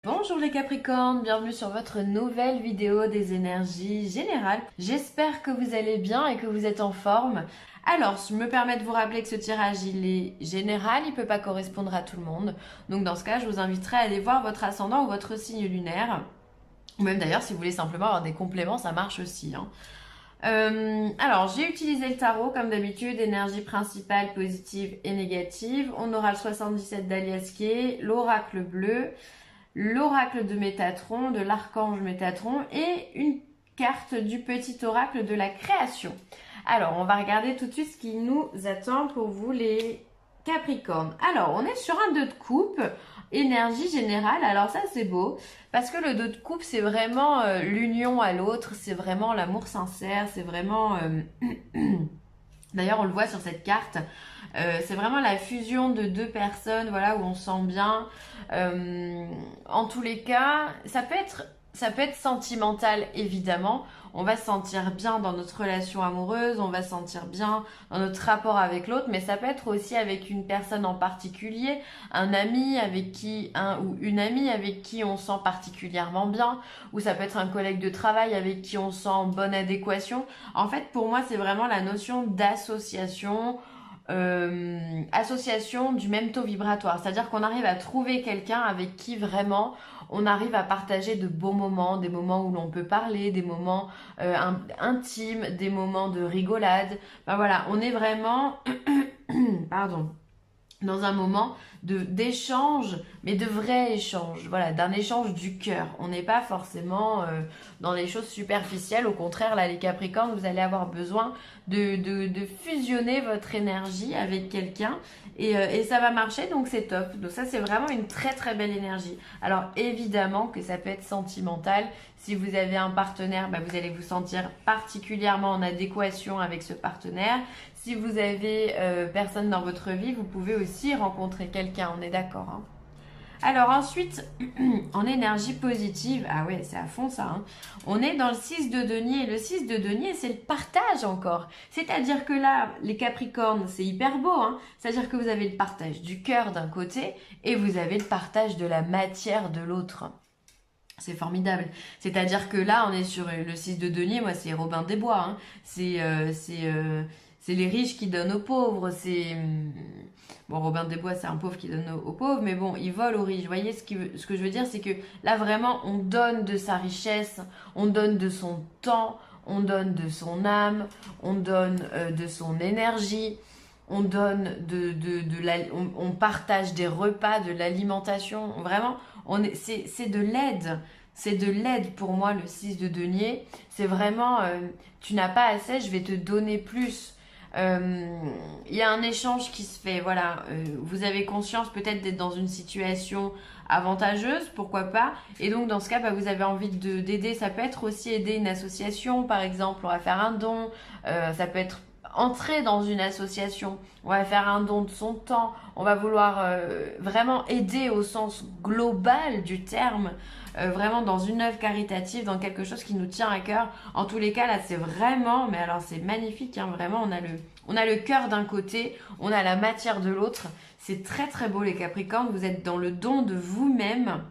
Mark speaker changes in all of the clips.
Speaker 1: Bonjour les Capricornes, bienvenue sur votre nouvelle vidéo des énergies générales. J'espère que vous allez bien et que vous êtes en forme. Alors, je me permets de vous rappeler que ce tirage, il est général, il ne peut pas correspondre à tout le monde. Donc dans ce cas, je vous inviterai à aller voir votre ascendant ou votre signe lunaire. Ou même d'ailleurs, si vous voulez simplement avoir des compléments, ça marche aussi. Alors, j'ai utilisé le tarot comme d'habitude, énergie principale positive et négative. On aura le 77 d'Aliasquet, l'oracle bleu, l'oracle de Métatron, de l'archange Métatron et une carte du petit oracle de la création. Alors, on va regarder tout de suite ce qui nous attend pour vous les Capricornes. Alors, on est sur un 2 de coupe, énergie générale. Alors ça, c'est beau, parce que le 2 de coupe, c'est vraiment l'union à l'autre, c'est vraiment l'amour sincère, c'est vraiment... D'ailleurs, on le voit sur cette carte. C'est vraiment la fusion de deux personnes, voilà, où on se sent bien. En tous les cas, ça peut être sentimental, évidemment. On va se sentir bien dans notre relation amoureuse, on va se sentir bien dans notre rapport avec l'autre, mais ça peut être aussi avec une personne en particulier, un ami avec qui, ou une amie avec qui on se sent particulièrement bien, ou ça peut être un collègue de travail avec qui on se sent en bonne adéquation. En fait, pour moi, c'est vraiment la notion d'association. Association du même taux vibratoire, c'est-à-dire qu'on arrive à trouver quelqu'un avec qui vraiment on arrive à partager de beaux moments, des moments où l'on peut parler, des moments intimes, des moments de rigolade. Ben voilà, on est vraiment, pardon, dans un moment d'échange, mais de vrai échange, voilà, d'un échange du cœur. On n'est pas forcément dans les choses superficielles. Au contraire, là, les Capricornes, vous allez avoir besoin de fusionner votre énergie avec quelqu'un et ça va marcher, donc c'est top. Donc ça, c'est vraiment une très très belle énergie. Alors évidemment que ça peut être sentimental. Si vous avez un partenaire, bah, vous allez vous sentir particulièrement en adéquation avec ce partenaire. Si vous avez personne dans votre vie, vous pouvez aussi rencontrer quelqu'un, on est d'accord, hein. Alors ensuite, en énergie positive, ah ouais, c'est à fond ça, hein. On est dans le 6 de denier. Le 6 de denier, c'est le partage encore. C'est-à-dire que là, les Capricornes, c'est hyper beau, hein. C'est-à-dire que vous avez le partage du cœur d'un côté et vous avez le partage de la matière de l'autre. C'est formidable. C'est-à-dire que là, on est sur le 6 de denier, moi, c'est Robin des Bois, hein. C'est les riches qui donnent aux pauvres. Bon, Robin des Bois, c'est un pauvre qui donne aux pauvres, mais bon, il vole aux riches. Vous voyez, ce que je veux dire, c'est que là, vraiment, on donne de sa richesse, on donne de son temps, on donne de son âme, on donne de son énergie, on donne on partage des repas, de l'alimentation. Vraiment, c'est de l'aide. C'est de l'aide pour moi, le 6 de denier. C'est vraiment, tu n'as pas assez, je vais te donner plus. Il y a un échange qui se fait, voilà. Vous avez conscience peut-être d'être dans une situation avantageuse, pourquoi pas. Et donc dans ce cas, bah, vous avez envie d'aider. Ça peut être aussi aider une association, par exemple. On va faire un don. Ça peut être entrer dans une association. On va faire un don de son temps. On va vouloir vraiment aider au sens global du terme. Vraiment dans une œuvre caritative, dans quelque chose qui nous tient à cœur. En tous les cas, là, c'est vraiment, mais alors c'est magnifique, hein, vraiment, on a le cœur d'un côté, on a la matière de l'autre. C'est très très beau, les Capricornes, vous êtes dans le don de vous-même.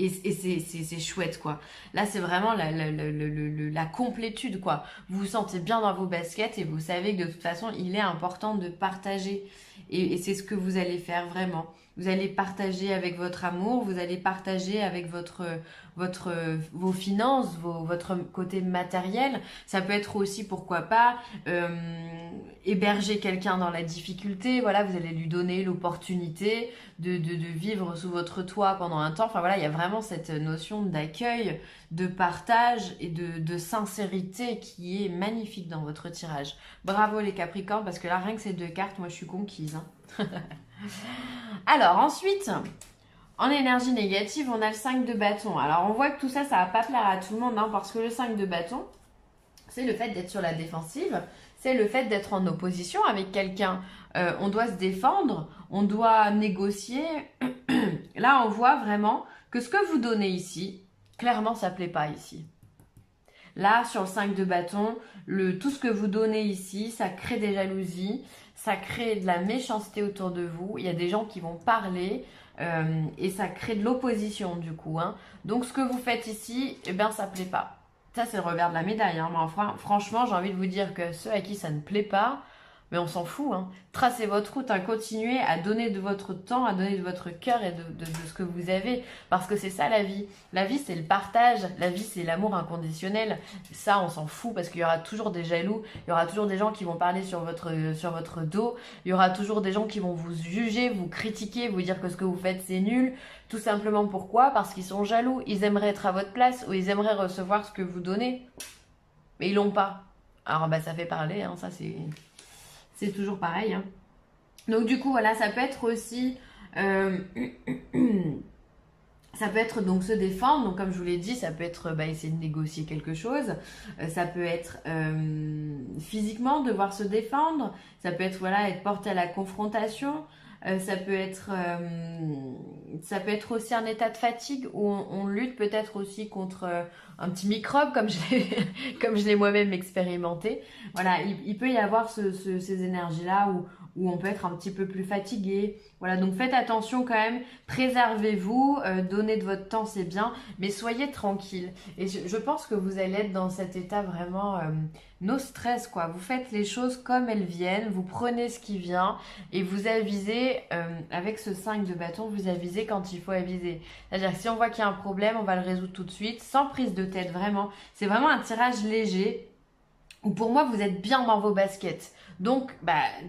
Speaker 1: Et c'est chouette, quoi. Là, c'est vraiment la complétude, quoi. Vous vous sentez bien dans vos baskets et vous savez que de toute façon, il est important de partager. Et c'est ce que vous allez faire vraiment. Vous allez partager avec votre amour, vous allez partager avec vos finances, votre côté matériel. Ça peut être aussi, pourquoi pas, héberger quelqu'un dans la difficulté. Voilà, vous allez lui donner l'opportunité de vivre sous votre toit pendant un temps. Enfin voilà, il y a vraiment cette notion d'accueil, de partage et de sincérité qui est magnifique dans votre tirage. Bravo les Capricornes, parce que là, rien que ces deux cartes, moi je suis conquise, hein. Alors ensuite, en énergie négative, on a le 5 de bâton. Alors on voit que tout ça, ça va pas plaire à tout le monde, hein, parce que le 5 de bâton, c'est le fait d'être sur la défensive, c'est le fait d'être en opposition avec quelqu'un. On doit se défendre, on doit négocier. Là, on voit vraiment que ce que vous donnez ici, clairement, ça plaît pas ici. Là, sur le 5 de bâton, tout ce que vous donnez ici, ça crée des jalousies, ça crée de la méchanceté autour de vous. Il y a des gens qui vont parler, et ça crée de l'opposition du coup. Hein. Donc ce que vous faites ici, eh ben ça plaît pas. Ça c'est le revers de la médaille. Hein. Mais enfin, franchement, j'ai envie de vous dire que ceux à qui ça ne plaît pas, mais on s'en fout. Hein. Tracez votre route, hein. Continuez à donner de votre temps, à donner de votre cœur et de ce que vous avez. Parce que c'est ça la vie. La vie, c'est le partage. La vie, c'est l'amour inconditionnel. Ça, on s'en fout parce qu'il y aura toujours des jaloux. Il y aura toujours des gens qui vont parler sur votre dos. Il y aura toujours des gens qui vont vous juger, vous critiquer, vous dire que ce que vous faites, c'est nul. Tout simplement pourquoi? Parce qu'ils sont jaloux. Ils aimeraient être à votre place ou ils aimeraient recevoir ce que vous donnez. Mais ils l'ont pas. Alors, bah, ça fait parler. Hein. Ça, c'est toujours pareil. Hein. Donc du coup, voilà, ça peut être aussi... ça peut être donc se défendre. Donc comme je vous l'ai dit, ça peut être essayer de négocier quelque chose. Ça peut être physiquement devoir se défendre. Ça peut être voilà, être porté à la confrontation. Ça peut être aussi un état de fatigue où on lutte peut-être aussi contre un petit microbe comme je l'ai moi-même expérimenté. Voilà, il peut y avoir ces énergies-là où on peut être un petit peu plus fatigué. Voilà, donc faites attention quand même, préservez-vous, donnez de votre temps, c'est bien, mais soyez tranquille. Et je pense que vous allez être dans cet état vraiment no stress, quoi. Vous faites les choses comme elles viennent, vous prenez ce qui vient et vous avisez, avec ce 5 de bâton, vous avisez quand il faut aviser. C'est-à-dire que si on voit qu'il y a un problème, on va le résoudre tout de suite, sans prise de tête, vraiment. C'est vraiment un tirage léger où pour moi, vous êtes bien dans vos baskets. Donc,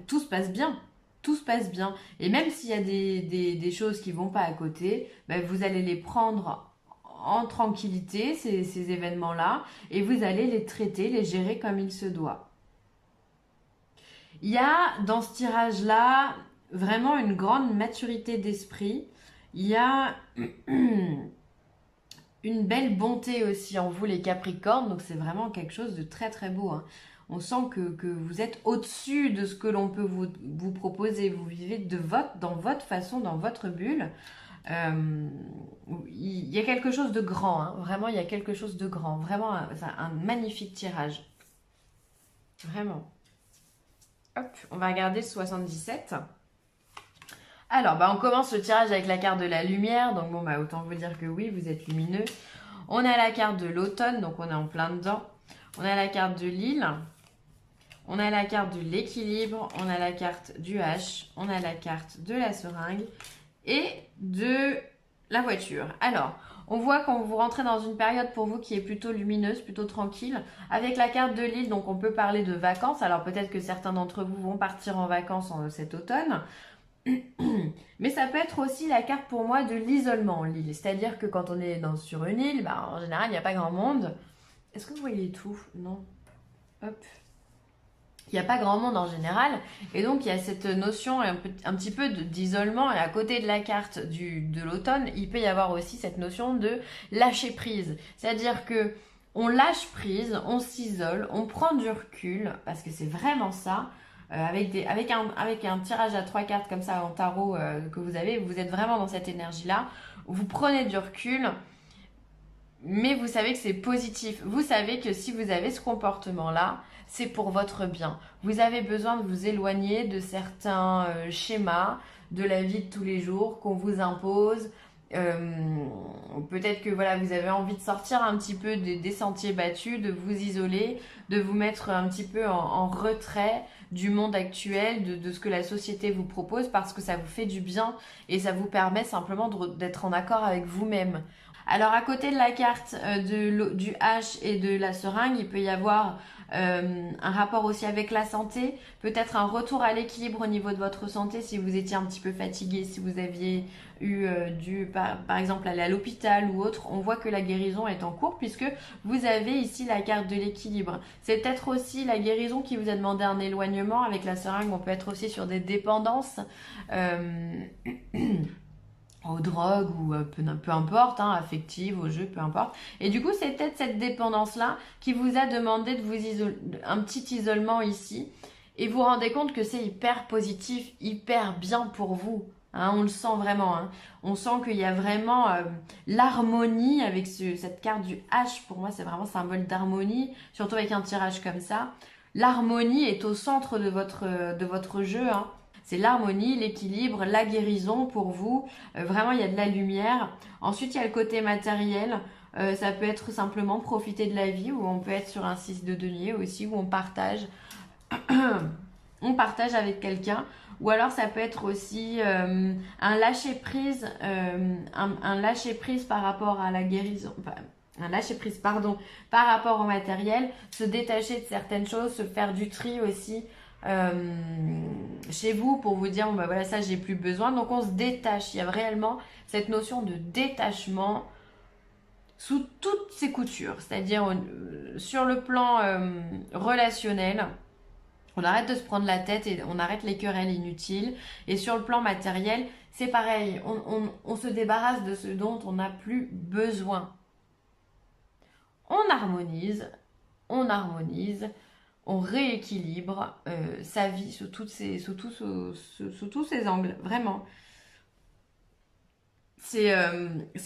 Speaker 1: tout se passe bien. Tout se passe bien. Et même s'il y a des choses qui vont pas à côté, vous allez les prendre en tranquillité, ces événements-là, et vous allez les traiter, les gérer comme il se doit. Il y a dans ce tirage-là vraiment une grande maturité d'esprit. Il y a une belle bonté aussi en vous, les Capricornes. Donc c'est vraiment quelque chose de très très beau. Hein. On sent que vous êtes au-dessus de ce que l'on peut vous proposer. Vous vivez dans votre façon, dans votre bulle. Il y a quelque chose de grand. Hein. Vraiment, il y a quelque chose de grand. Vraiment, un magnifique tirage. Vraiment. Hop, on va regarder le 77. Alors, on commence le tirage avec la carte de la lumière. Donc bon, autant vous dire que oui, vous êtes lumineux. On a la carte de l'automne, donc on est en plein dedans. On a la carte de l'île. On a la carte de l'équilibre. On a la carte du H. On a la carte de la seringue. Et de la voiture. Alors, on voit quand vous rentrez dans une période pour vous qui est plutôt lumineuse, plutôt tranquille. Avec la carte de l'île, donc on peut parler de vacances. Alors peut-être que certains d'entre vous vont partir en vacances cet automne. Mais ça peut être aussi la carte pour moi de l'isolement, l'île. C'est-à-dire que quand on est sur une île, en général, il n'y a pas grand monde. Est-ce que vous voyez tout? Non. Hop. Il n'y a pas grand monde en général. Et donc, il y a cette notion un petit peu d'isolement. Et à côté de la carte de l'automne, il peut y avoir aussi cette notion de lâcher prise. C'est-à-dire que on lâche prise, on s'isole, on prend du recul, parce que c'est vraiment ça. Avec un tirage à 3 cartes comme ça en tarot que vous avez, vous êtes vraiment dans cette énergie-là. Vous prenez du recul, mais vous savez que c'est positif. Vous savez que si vous avez ce comportement-là, c'est pour votre bien. Vous avez besoin de vous éloigner de certains schémas de la vie de tous les jours qu'on vous impose. Peut-être que voilà, vous avez envie de sortir un petit peu des sentiers battus, de vous isoler, de vous mettre un petit peu en retrait du monde actuel, de ce que la société vous propose, parce que ça vous fait du bien et ça vous permet simplement d'être en accord avec vous-même. Alors à côté de la carte du H et de la seringue, il peut y avoir un rapport aussi avec la santé, peut-être un retour à l'équilibre au niveau de votre santé si vous étiez un petit peu fatigué, si vous aviez eu par exemple aller à l'hôpital ou autre. On voit que la guérison est en cours puisque vous avez ici la carte de l'équilibre. C'est peut-être aussi la guérison qui vous a demandé un éloignement. Avec la seringue, on peut être aussi sur des dépendances aux drogues ou peu importe, hein, affectives, aux jeux, peu importe. Et du coup, c'est peut-être cette dépendance-là qui vous a demandé de vous isoler, un petit isolement ici. Et vous vous rendez compte que c'est hyper positif, hyper bien pour vous. Hein, on le sent vraiment. Hein. On sent qu'il y a vraiment l'harmonie avec cette carte du H. Pour moi, c'est vraiment symbole d'harmonie, surtout avec un tirage comme ça. L'harmonie est au centre de votre jeu. Hein. C'est l'harmonie, l'équilibre, la guérison pour vous. Vraiment, il y a de la lumière. Ensuite, il y a le côté matériel. Ça peut être simplement profiter de la vie, où on peut être sur un 6 de denier aussi, où on partage, on partage avec quelqu'un. Ou alors ça peut être aussi un lâcher prise, un lâcher prise par rapport à la guérison, enfin, un lâcher prise, pardon, par rapport au matériel, se détacher de certaines choses, se faire du tri aussi chez vous pour vous dire bon bah voilà, ça j'ai plus besoin. Donc on se détache. Il y a réellement cette notion de détachement sous toutes ses coutures, c'est-à-dire sur le plan relationnel. On arrête de se prendre la tête et on arrête les querelles inutiles. Et sur le plan matériel, c'est pareil. On se débarrasse de ce dont on n'a plus besoin. On harmonise, on rééquilibre sa vie sous tous ces angles. Vraiment. C'est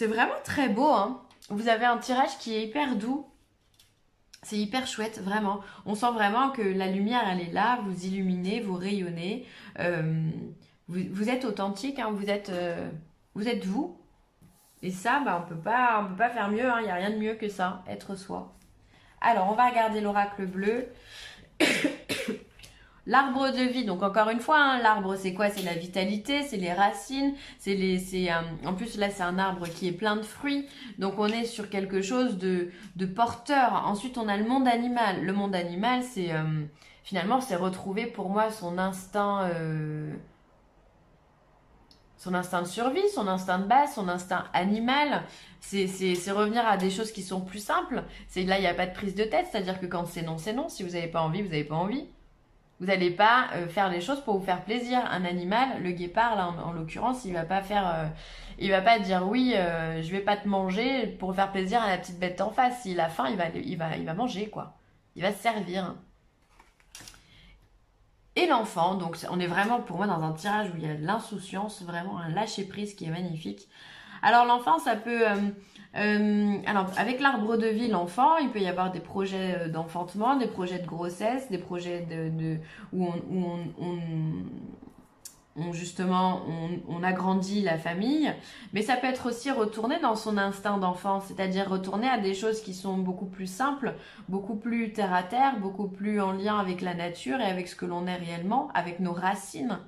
Speaker 1: vraiment très beau, hein. Vous avez un tirage qui est hyper doux. C'est hyper chouette, vraiment. On sent vraiment que la lumière, elle est là, vous illuminez, vous rayonnez. Vous êtes authentique, hein, vous êtes vous. Et ça, bah, on peut pas faire mieux, hein, il n'y a rien de mieux que ça, être soi. Alors, on va regarder l'oracle bleu. L'arbre de vie, donc encore une fois, hein, l'arbre c'est quoi? C'est la vitalité, c'est les racines, en plus là c'est un arbre qui est plein de fruits, donc on est sur quelque chose de porteur. Ensuite on a le monde animal. Le monde animal c'est finalement c'est retrouver pour moi son instinct de survie, son instinct de base, son instinct animal. C'est revenir à des choses qui sont plus simples. C'est là il n'y a pas de prise de tête, c'est-à-dire que quand c'est non, c'est non. Si vous n'avez pas envie, vous n'avez pas envie. Vous n'allez pas faire les choses pour vous faire plaisir. Un animal, le guépard, là, en l'occurrence, il va pas il va pas dire oui, je vais pas te manger pour faire plaisir à la petite bête en face. S'il a faim, il va manger, quoi. Il va se servir. Et l'enfant, donc on est vraiment pour moi dans un tirage où il y a de l'insouciance, vraiment un lâcher prise qui est magnifique. Alors l'enfant, ça peut... alors avec l'arbre de vie, l'enfant, il peut y avoir des projets d'enfantement, des projets de grossesse, des projets où justement on agrandit la famille, mais ça peut être aussi retourner dans son instinct d'enfant, c'est-à-dire retourner à des choses qui sont beaucoup plus simples, beaucoup plus terre à terre, beaucoup plus en lien avec la nature et avec ce que l'on est réellement, avec nos racines.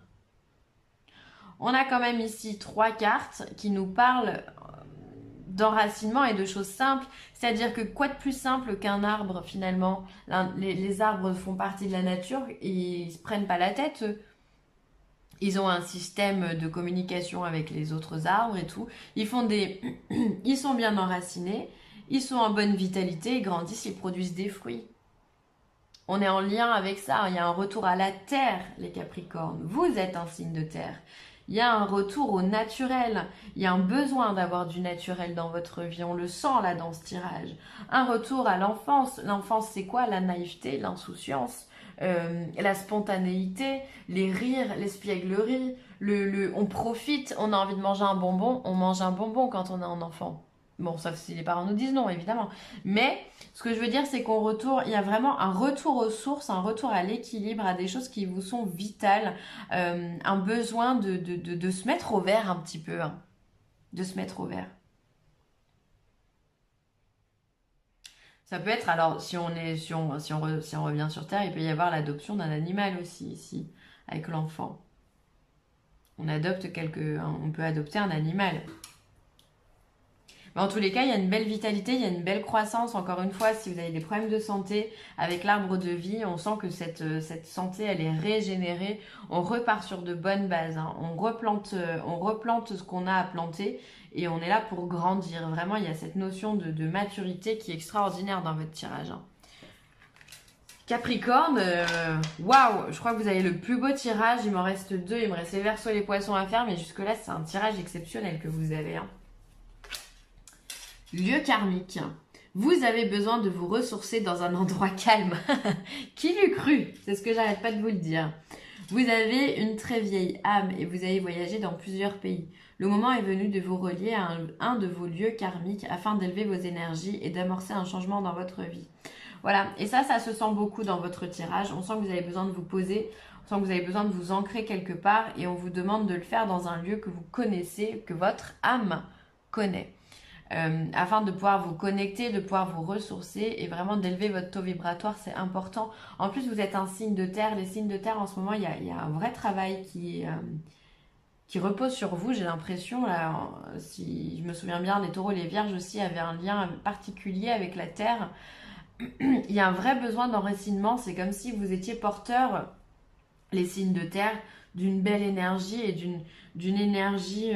Speaker 1: On a quand même ici 3 cartes qui nous parlent d'enracinement et de choses simples, c'est-à-dire que quoi de plus simple qu'un arbre finalement. Les arbres font partie de la nature et ils se prennent pas la tête, eux. Ils ont un système de communication avec les autres arbres et tout. Ils sont bien enracinés, ils sont en bonne vitalité, ils grandissent, ils produisent des fruits. On est en lien avec ça, il y a un retour à la terre, les Capricornes. Vous êtes un signe de terre. Il y a un retour au naturel. Il y a un besoin d'avoir du naturel dans votre vie. On le sent là dans ce tirage. Un retour à l'enfance. L'enfance, c'est quoi? La naïveté, l'insouciance, la spontanéité, les rires, l'espièglerie. On profite, on a envie de manger un bonbon. On mange un bonbon quand on est un enfant. Bon, sauf si les parents nous disent non, évidemment. Mais ce que je veux dire, c'est il y a vraiment un retour aux sources, un retour à l'équilibre, à des choses qui vous sont vitales, un besoin de se mettre au vert un petit peu, hein, de se mettre au vert. Ça peut être, alors, si on revient sur Terre, il peut y avoir l'adoption d'un animal aussi, ici, avec l'enfant. On peut adopter un animal. Mais en tous les cas, il y a une belle vitalité, il y a une belle croissance. Encore une fois, si vous avez des problèmes de santé, avec l'arbre de vie, on sent que cette santé, elle est régénérée. On repart sur de bonnes bases, hein. On replante ce qu'on a à planter et on est là pour grandir. Vraiment, il y a cette notion de maturité qui est extraordinaire dans votre tirage, hein. Capricorne, waouh, je crois que vous avez le plus beau tirage. Il m'en reste 2, il me reste les Verseaux et les Poissons à faire, mais jusque-là, c'est un tirage exceptionnel que vous avez, hein. Lieu karmique. Vous avez besoin de vous ressourcer dans un endroit calme. Qui l'eût cru? C'est ce que j'arrête pas de vous le dire. Vous avez une très vieille âme et vous avez voyagé dans plusieurs pays. Le moment est venu de vous relier à un de vos lieux karmiques afin d'élever vos énergies et d'amorcer un changement dans votre vie. Voilà, et ça se sent beaucoup dans votre tirage. On sent que vous avez besoin de vous poser, on sent que vous avez besoin de vous ancrer quelque part et on vous demande de le faire dans un lieu que vous connaissez, que votre âme connaît. Afin de pouvoir vous connecter, de pouvoir vous ressourcer et vraiment d'élever votre taux vibratoire, c'est important. En plus, vous êtes un signe de terre. Les signes de terre, en ce moment, il y a un vrai travail qui repose sur vous, j'ai l'impression. Là, si je me souviens bien, les taureaux, les vierges aussi avaient un lien particulier avec la terre. Il y a un vrai besoin d'enracinement. C'est comme si vous étiez porteur, les signes de terre, d'une belle énergie et d'une énergie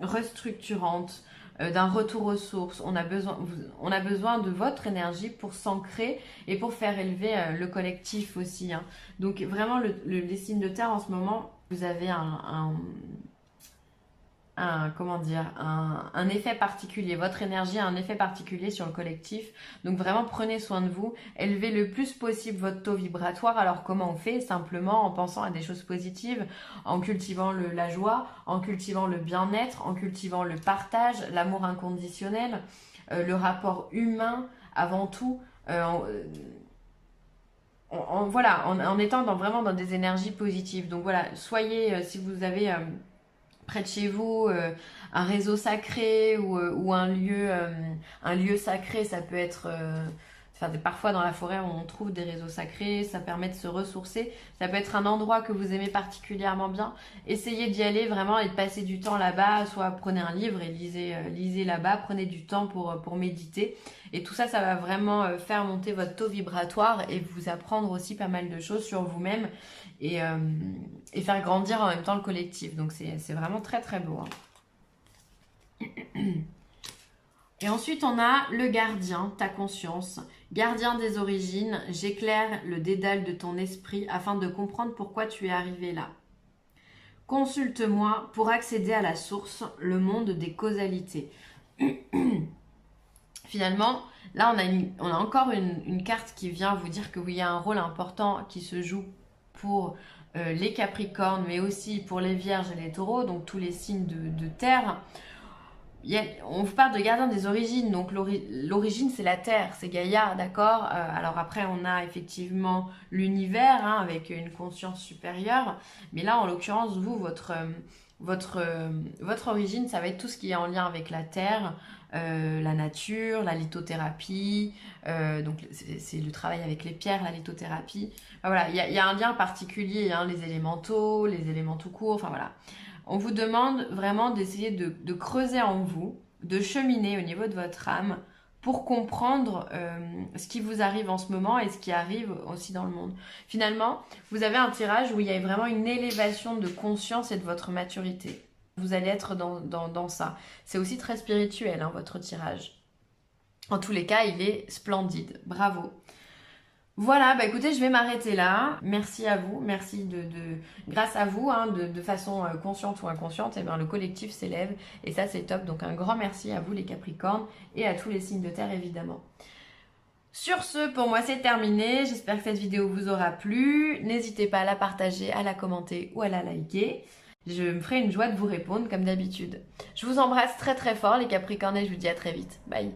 Speaker 1: restructurante, d'un retour aux sources. On a besoin de votre énergie pour s'ancrer et pour faire élever le collectif aussi. Hein. Donc vraiment, les signes de terre en ce moment, vous avez comment dire, un effet particulier. Votre énergie a un effet particulier sur le collectif. Donc vraiment, prenez soin de vous. Élevez le plus possible votre taux vibratoire. Alors comment on fait? Simplement en pensant à des choses positives, en cultivant la joie, en cultivant le bien-être, en cultivant le partage, l'amour inconditionnel, le rapport humain avant tout. Voilà, en étant vraiment dans des énergies positives. Donc voilà, soyez, si vous avez près de chez vous un réseau sacré ou un lieu sacré, ça peut être parfois dans la forêt on trouve des réseaux sacrés, ça permet de se ressourcer, ça peut être un endroit que vous aimez particulièrement bien, essayez d'y aller vraiment et de passer du temps là-bas, soit prenez un livre et lisez là-bas, prenez du temps pour méditer et tout ça, ça va vraiment faire monter votre taux vibratoire et vous apprendre aussi pas mal de choses sur vous-même et faire grandir en même temps le collectif. Donc c'est vraiment très très beau. Hein. Et ensuite on a le gardien, ta conscience. Gardien des origines, j'éclaire le dédale de ton esprit afin de comprendre pourquoi tu es arrivé là. Consulte-moi pour accéder à la source, le monde des causalités. Finalement, là on a encore une carte qui vient vous dire que oui, il y a un rôle important qui se joue pour les Capricornes, mais aussi pour les Vierges et les Taureaux, donc tous les signes de terre. On vous parle de gardien des origines, donc l'origine c'est la Terre, c'est Gaïa, d'accord. Alors après on a effectivement l'univers hein, avec une conscience supérieure, mais là en l'occurrence vous, votre origine ça va être tout ce qui est en lien avec la Terre, la nature, la lithothérapie, donc c'est le travail avec les pierres, la lithothérapie. Enfin, voilà, il y a un lien particulier, hein, les éléments tout court, enfin voilà. On vous demande vraiment d'essayer de creuser en vous, de cheminer au niveau de votre âme pour comprendre ce qui vous arrive en ce moment et ce qui arrive aussi dans le monde. Finalement, vous avez un tirage où il y a vraiment une élévation de conscience et de votre maturité. Vous allez être dans ça. C'est aussi très spirituel, hein, votre tirage. En tous les cas, il est splendide. Bravo. Voilà, bah écoutez, je vais m'arrêter là. Merci à vous, merci grâce à vous, hein, de façon consciente ou inconsciente, et bien le collectif s'élève et ça c'est top. Donc un grand merci à vous les Capricornes et à tous les signes de terre évidemment. Sur ce, pour moi c'est terminé. J'espère que cette vidéo vous aura plu. N'hésitez pas à la partager, à la commenter ou à la liker. Je me ferai une joie de vous répondre comme d'habitude. Je vous embrasse très très fort les Capricornes et je vous dis à très vite. Bye.